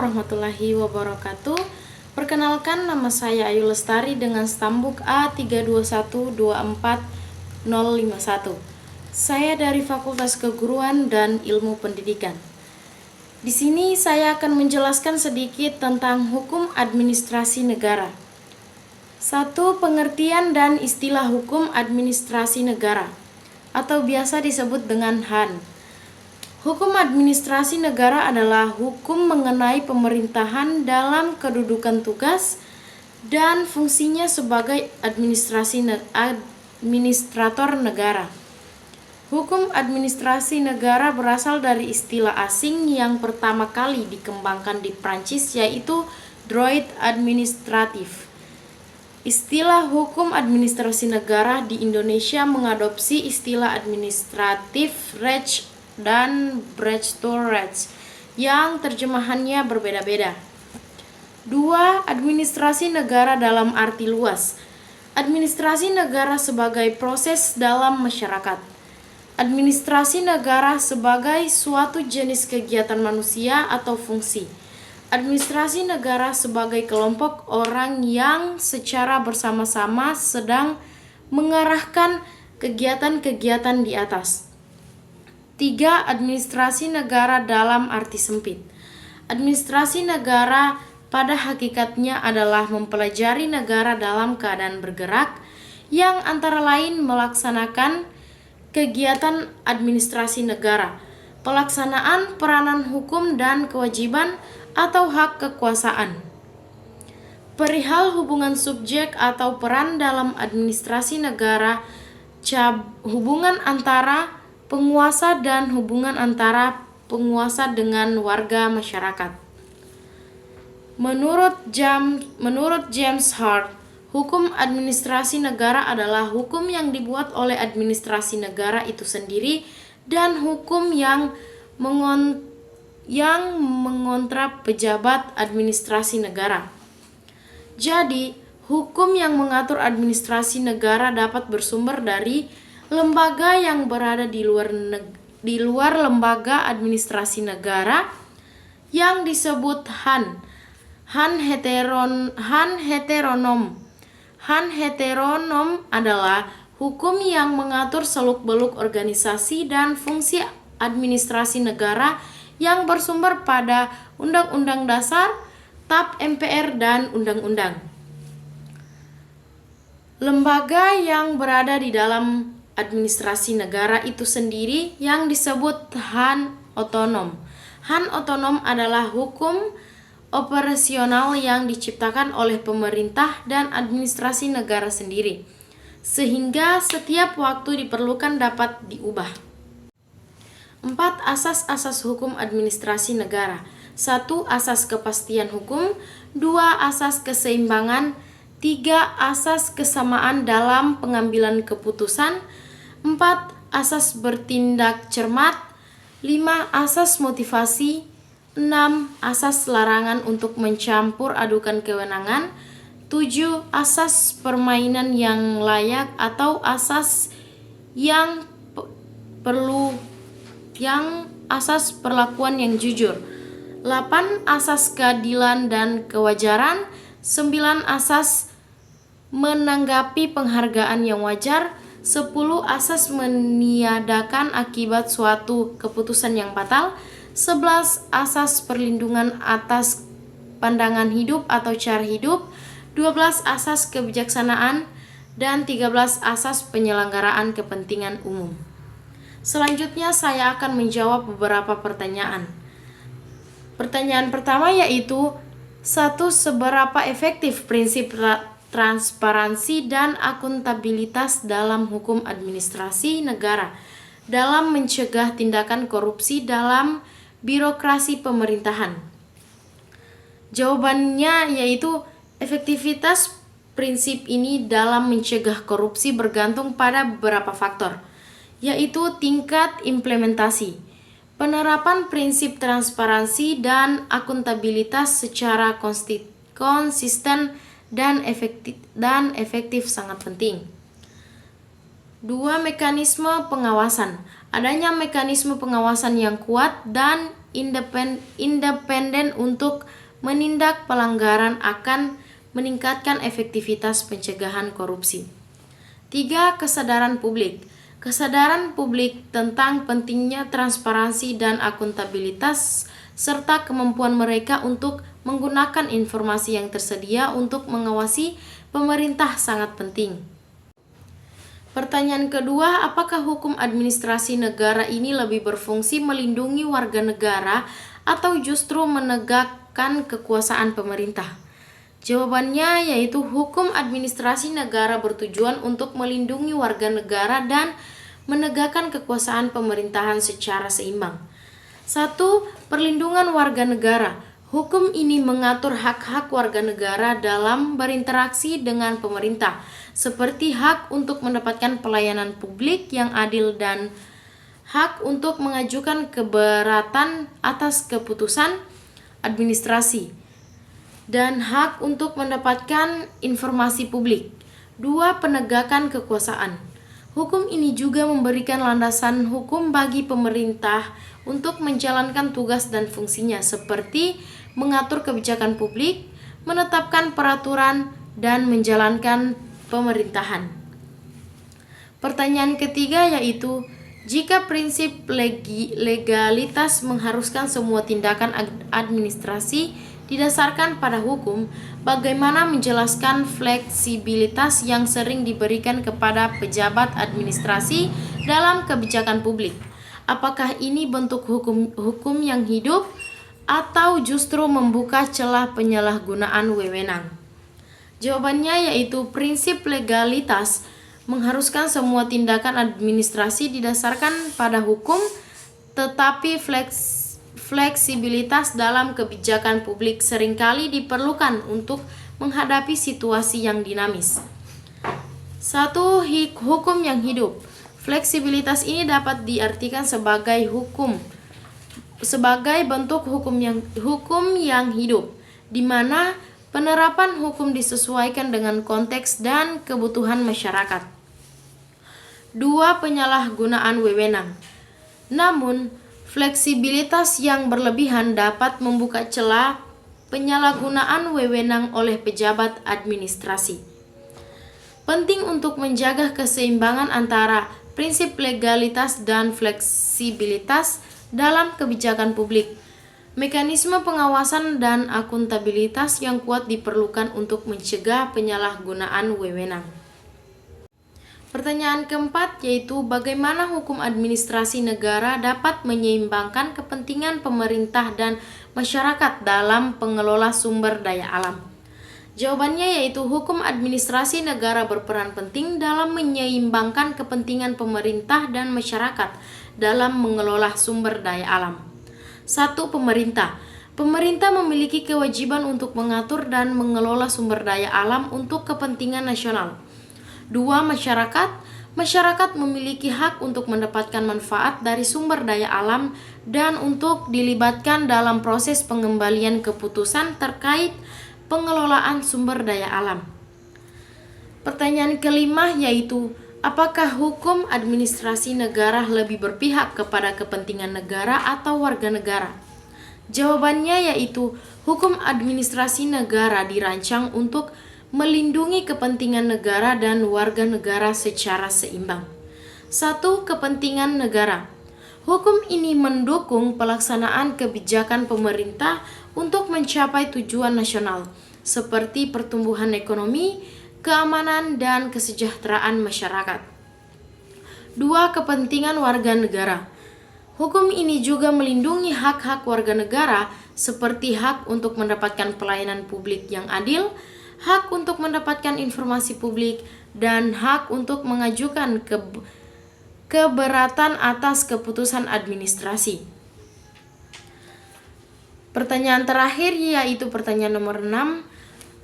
warahmatullahi wabarakatuh. Perkenalkan, nama saya Ayu Lestari dengan stambuk A321245051. Saya dari Fakultas Keguruan dan Ilmu Pendidikan. Di sini saya akan menjelaskan sedikit tentang hukum administrasi negara. 1. Pengertian dan istilah hukum administrasi negara atau biasa disebut dengan HAN. Hukum administrasi negara adalah hukum mengenai pemerintahan dalam kedudukan tugas dan fungsinya sebagai administrator negara. Hukum administrasi negara berasal dari istilah asing yang pertama kali dikembangkan di Prancis, yaitu droit administratif. Istilah hukum administrasi negara di Indonesia mengadopsi istilah administratif recht dan Rechtsstaatsrecht yang terjemahannya berbeda-beda. 2. Administrasi negara dalam arti luas. Administrasi negara sebagai proses dalam masyarakat. Administrasi negara sebagai suatu jenis kegiatan manusia atau fungsi. Administrasi negara sebagai kelompok orang yang secara bersama-sama sedang mengarahkan kegiatan-kegiatan di atas. 3. Administrasi negara dalam arti sempit. Administrasi negara pada hakikatnya adalah mempelajari negara dalam keadaan bergerak yang antara lain melaksanakan kegiatan administrasi negara, pelaksanaan peranan hukum dan kewajiban atau hak kekuasaan. Perihal hubungan subjek atau peran dalam administrasi negara, hubungan antara penguasa dan hubungan antara penguasa dengan warga masyarakat. Menurut James Hart, hukum administrasi negara adalah hukum yang dibuat oleh administrasi negara itu sendiri dan hukum yang mengontrap pejabat administrasi negara. Jadi, hukum yang mengatur administrasi negara dapat bersumber dari lembaga yang berada di luar lembaga administrasi negara yang disebut HAN. HAN heteronom. HAN heteronom adalah hukum yang mengatur seluk-beluk organisasi dan fungsi administrasi negara yang bersumber pada Undang-Undang Dasar, TAP MPR, dan Undang-Undang. Lembaga yang berada di dalam administrasi negara itu sendiri yang disebut HAN otonom. HAN otonom adalah hukum operasional yang diciptakan oleh pemerintah dan administrasi negara sendiri, sehingga setiap waktu diperlukan dapat diubah. 4. Asas-asas hukum administrasi negara. 1. Asas kepastian hukum. 2. Asas keseimbangan. 3. Asas kesamaan dalam pengambilan keputusan. 4. Asas bertindak cermat. 5. Asas motivasi. 6. Asas larangan untuk mencampur adukan kewenangan. 7. Asas permainan yang layak atau asas asas perlakuan yang jujur. 8. Asas keadilan dan kewajaran. 9. Asas menanggapi penghargaan yang wajar. 10. Asas meniadakan akibat suatu keputusan yang fatal. 11. Asas perlindungan atas pandangan hidup atau cara hidup. 12. Asas kebijaksanaan. Dan 13. Asas penyelenggaraan kepentingan umum. Selanjutnya saya akan menjawab beberapa pertanyaan. Pertanyaan pertama yaitu 1. Seberapa efektif prinsip transparansi dan akuntabilitas dalam hukum administrasi negara dalam mencegah tindakan korupsi dalam birokrasi pemerintahan? Jawabannya yaitu efektivitas prinsip ini dalam mencegah korupsi bergantung pada beberapa faktor, yaitu tingkat implementasi, penerapan prinsip transparansi dan akuntabilitas secara konsisten dan efektif sangat penting. 2. Mekanisme pengawasan. Adanya mekanisme pengawasan yang kuat dan independen untuk menindak pelanggaran akan meningkatkan efektivitas pencegahan korupsi. 3. Kesadaran publik. Kesadaran publik tentang pentingnya transparansi dan akuntabilitas serta kemampuan mereka untuk menggunakan informasi yang tersedia untuk mengawasi pemerintah sangat penting. Pertanyaan kedua, apakah hukum administrasi negara ini lebih berfungsi melindungi warga negara atau justru menegakkan kekuasaan pemerintah? Jawabannya yaitu hukum administrasi negara bertujuan untuk melindungi warga negara dan menegakkan kekuasaan pemerintahan secara seimbang. 1. Perlindungan warga negara. Hukum ini mengatur hak-hak warga negara dalam berinteraksi dengan pemerintah, seperti hak untuk mendapatkan pelayanan publik yang adil dan hak untuk mengajukan keberatan atas keputusan administrasi, dan hak untuk mendapatkan informasi publik. 2. Penegakan kekuasaan. Hukum ini juga memberikan landasan hukum bagi pemerintah untuk menjalankan tugas dan fungsinya seperti mengatur kebijakan publik, menetapkan peraturan, dan menjalankan pemerintahan. Pertanyaan ketiga yaitu, jika prinsip legalitas mengharuskan semua tindakan administrasi didasarkan pada hukum, bagaimana menjelaskan fleksibilitas yang sering diberikan kepada pejabat administrasi dalam kebijakan publik? Apakah ini bentuk hukum yang hidup atau justru membuka celah penyalahgunaan wewenang? Jawabannya yaitu prinsip legalitas mengharuskan semua tindakan administrasi didasarkan pada hukum, tetapi fleksibilitas dalam kebijakan publik seringkali diperlukan untuk menghadapi situasi yang dinamis. 1. Hukum yang hidup. Fleksibilitas ini dapat diartikan sebagai bentuk hukum yang hidup, di mana penerapan hukum disesuaikan dengan konteks dan kebutuhan masyarakat. 2. Penyalahgunaan wewenang. Namun, fleksibilitas yang berlebihan dapat membuka celah penyalahgunaan wewenang oleh pejabat administrasi. Penting untuk menjaga keseimbangan antara prinsip legalitas dan fleksibilitas dalam kebijakan publik. Mekanisme pengawasan dan akuntabilitas yang kuat diperlukan untuk mencegah penyalahgunaan wewenang. Pertanyaan keempat yaitu, bagaimana hukum administrasi negara dapat menyeimbangkan kepentingan pemerintah dan masyarakat dalam pengelola sumber daya alam? Jawabannya yaitu hukum administrasi negara berperan penting dalam menyeimbangkan kepentingan pemerintah dan masyarakat dalam mengelola sumber daya alam. 1. Pemerintah. Pemerintah memiliki kewajiban untuk mengatur dan mengelola sumber daya alam untuk kepentingan nasional. 2. Masyarakat. Masyarakat memiliki hak untuk mendapatkan manfaat dari sumber daya alam dan untuk dilibatkan dalam proses pengembalian keputusan terkait pengelolaan sumber daya alam. Pertanyaan kelima yaitu, apakah hukum administrasi negara lebih berpihak kepada kepentingan negara atau warga negara? Jawabannya yaitu, hukum administrasi negara dirancang untuk melindungi kepentingan negara dan warga negara secara seimbang. 1. Kepentingan negara. Hukum ini mendukung pelaksanaan kebijakan pemerintah untuk mencapai tujuan nasional, seperti pertumbuhan ekonomi, keamanan, dan kesejahteraan masyarakat. 2. Kepentingan warga negara. Hukum ini juga melindungi hak-hak warga negara, seperti hak untuk mendapatkan pelayanan publik yang adil, hak untuk mendapatkan informasi publik, dan hak untuk mengajukan keberatan atas keputusan administrasi. Pertanyaan terakhir yaitu pertanyaan nomor 6.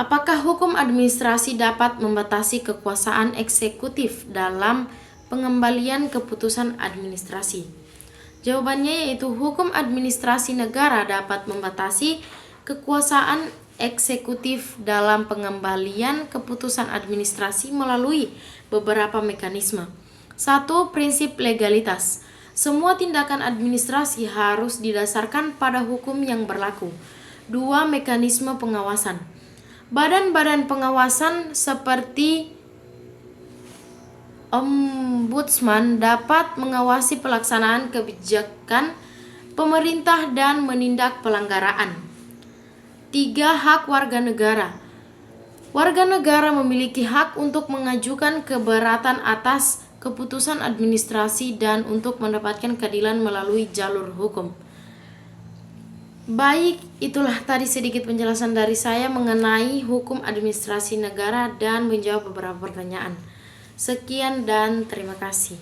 Apakah hukum administrasi dapat membatasi kekuasaan eksekutif dalam pengembalian keputusan administrasi? Jawabannya yaitu hukum administrasi negara dapat membatasi kekuasaan eksekutif dalam pengembalian keputusan administrasi melalui beberapa mekanisme. 1. Prinsip legalitas. Semua tindakan administrasi harus didasarkan pada hukum yang berlaku. 2. Mekanisme pengawasan. Badan-badan pengawasan seperti Ombudsman dapat mengawasi pelaksanaan kebijakan pemerintah dan menindak pelanggaran. 3. Hak warga negara. Warga negara memiliki hak untuk mengajukan keberatan atas keputusan administrasi dan untuk mendapatkan keadilan melalui jalur hukum. Baik, itulah tadi sedikit penjelasan dari saya mengenai hukum administrasi negara dan menjawab beberapa pertanyaan. Sekian dan terima kasih.